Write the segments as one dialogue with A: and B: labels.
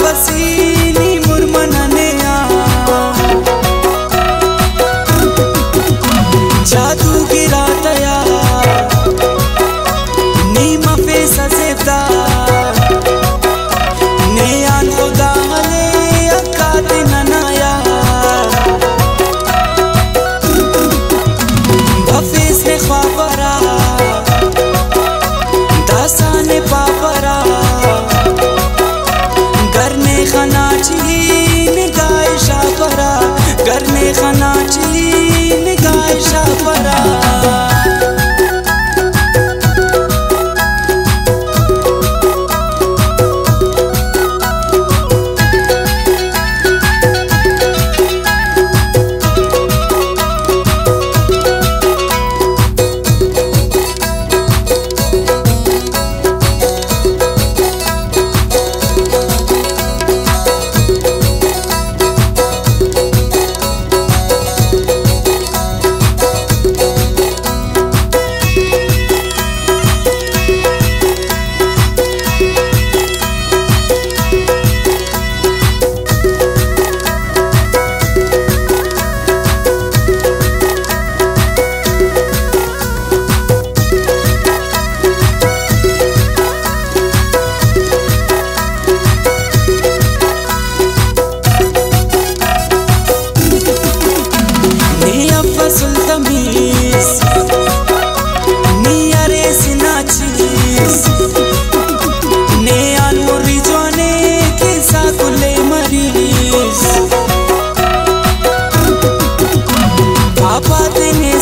A: वसीनी मुरमनने जादू गिरा तया नीमा पे सजेदा नेयान खुदा हले अकाद ननाया बफेस ने ख्वाबरा दासाने पापरा करने खनाची निगाह शापरा करने खनाची निगाह शापरा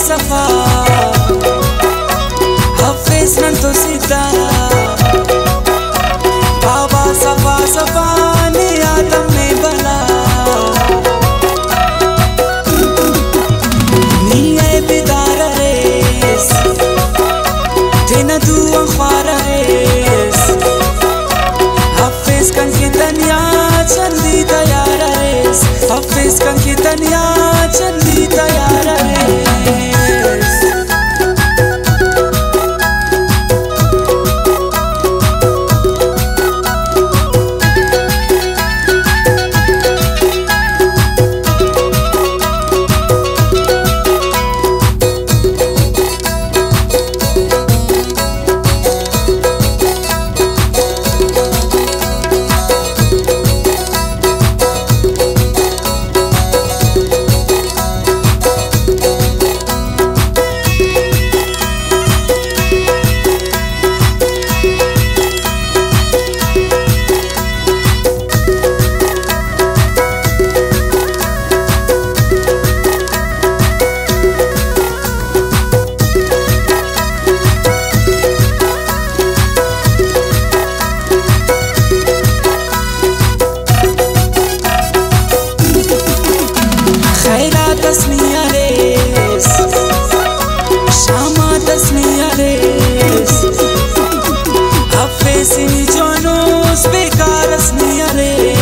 A: सफा हफेज नन तो सीधा बाबा सफा सफा ने आदम ने बला नीए बिदार रेस तेना दुआ ख्वार रेस हफेज कन की तनिया चंदी तैयार रेस हफेज कन की तनिया चंदी तैयार रेस तस्निया रेस शामा तस्निया रेस हफेज जोनोस बेकार तस्निया रेस